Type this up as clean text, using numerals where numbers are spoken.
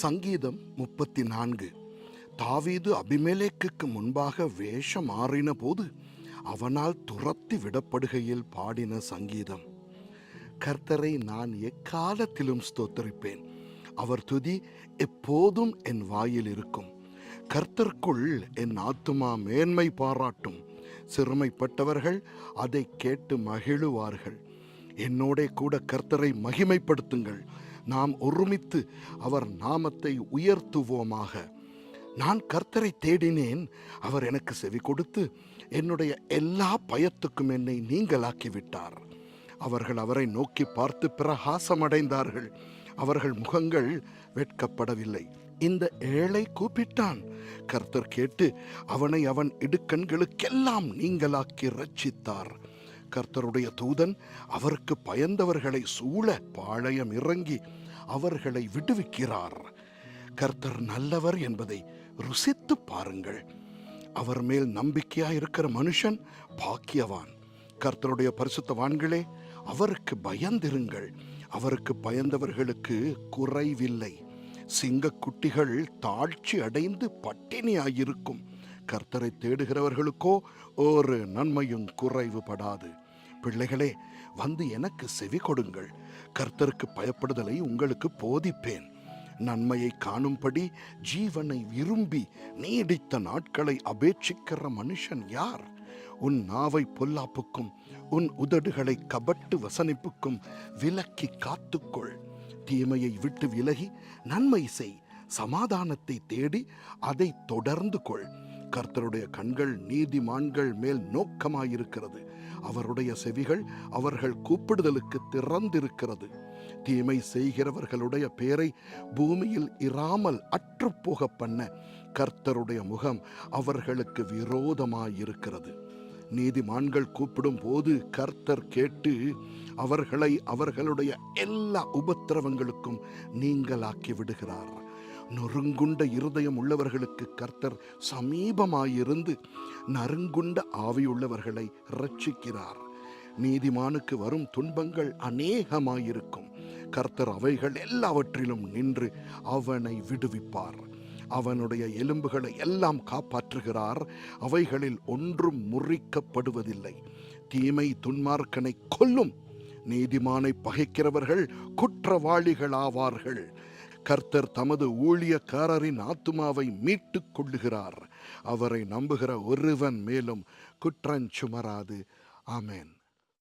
சங்கீதம் 34. தாவீது அபிமெலேக்குக்கு முன்பாக வேஷம் மாறின போது அவனால் துரத்தி விடப்படுகையில் பாடின சங்கீதம். கர்த்தரை நான் எக்காலத்திலும் ஸ்தோத்தரிப்பேன். அவர் துதி எப்போதும் என் வாயில் இருக்கும். கர்த்தருக்குள் என் ஆத்துமா மேன்மை பாராட்டும். சிறுமைப்பட்டவர்கள் அதை கேட்டு மகிழுவார்கள். என்னோட கூட கர்த்தரை மகிமைப்படுத்துங்கள். நாம் ஒருமித்து அவர் நாமத்தை உயர்த்துவோமாக. நான் கர்த்தரை தேடினேன், அவர் எனக்கு செவி கொடுத்து என்னுடைய எல்லா பயத்துக்கும் என்னை நீங்களாக்கிவிட்டார். அவர்கள் அவரை நோக்கி பார்த்து பிரகாசமடைந்தார்கள். அவர்கள் முகங்கள் வெட்கப்படவில்லை. இந்த ஏழை கூப்பிட்டான், கர்த்தர் கேட்டு அவனை அவன் இடுக்கண்களுக்கெல்லாம் நீங்களாக்கி ரட்சித்தார். கர்த்தருடைய தூதன் அவருக்கு பயந்தவர்களை சூழ பாளையம் இறங்கி அவர்களை விடுவிக்கிறார். கர்த்தர் நல்லவர் என்பதை ருசித்து பாருங்கள். அவர் மேல் நம்பிக்கையாயிருக்கிற மனுஷன் பாக்கியவான். கர்த்தருடைய பரிசுத்தவான்களே, அவருக்கு பயந்திருங்கள். அவருக்கு பயந்தவர்களுக்கு குறைவில்லை. சிங்கக்குட்டிகள் தாழ்ச்சி அடைந்து பட்டினியாயிருக்கும். கர்த்தரை தேடுகிறவர்களுக்கோ ஒரு நன்மையும் குறைவுபடாது. பிள்ளைகளே, வந்து எனக்கு செவி கொடுங்கள். கர்த்தருக்கு பயப்படுதலை உங்களுக்கு போதிப்பேன். நன்மையை காணும்படி ஜீவனை விரும்பி நீடித்த நாட்களை அபேட்சிக்கிற மனுஷன் யார்? உன் நாவை பொல்லாப்புக்கும் உன் உதடுகளை கபட்டு வசனிப்புக்கும் விலக்கி காத்துக்கொள். தீமையை விட்டு விலகி நன்மை செய். சமாதானத்தை தேடி அதை தொடர்ந்து கொள். கர்த்தருடைய கண்கள் நீதிமான்கள் மேல் நோக்கமாயிருக்கிறது. அவருடைய செவிகள் அவர்கள் கூப்பிடுதலுக்கு திறந்திருக்கிறது. தீமை செய்கிறவர்களுடைய பேரை பூமியில் இராமல் அற்றுப்போக பண்ண கர்த்தருடைய முகம் அவர்களுக்கு விரோதமாயிருக்கிறது. நீதிமான்கள் கூப்பிடும் போது கர்த்தர் கேட்டு அவர்களை அவர்களுடைய எல்லா உபத்திரவங்களுக்கும் நீங்களாக்கி விடுகிறார். நொறுங்குண்ட இருதயம் உள்ளவர்களுக்கு கர்த்தர் சமீபமாயிருந்து நறுங்குண்ட ஆவியுள்ளவர்களை ரட்சிக்கிறார். நீதிமானுக்கு வரும் துன்பங்கள் அநேகமாயிருக்கும். கர்த்தர் அவைகள் எல்லாவற்றிலும் நின்று அவனை விடுவிப்பார். அவனுடைய எலும்புகளை எல்லாம் காப்பாற்றுகிறார். அவைகளில் ஒன்றும் முறிக்கப்படுவதில்லை. தீமை துன்மார்க்கனை கொல்லும். நீதிமானை பகைக்கிறவர்கள் குற்றவாளிகளாவார்கள். கர்த்தர் தமது ஊழியக்காரரின் ஆத்துமாவை மீட்டுக் கொள்ளுகிறார். அவரை நம்புகிற ஒருவன் மேலும் குற்றஞ்சுமராது. ஆமென்.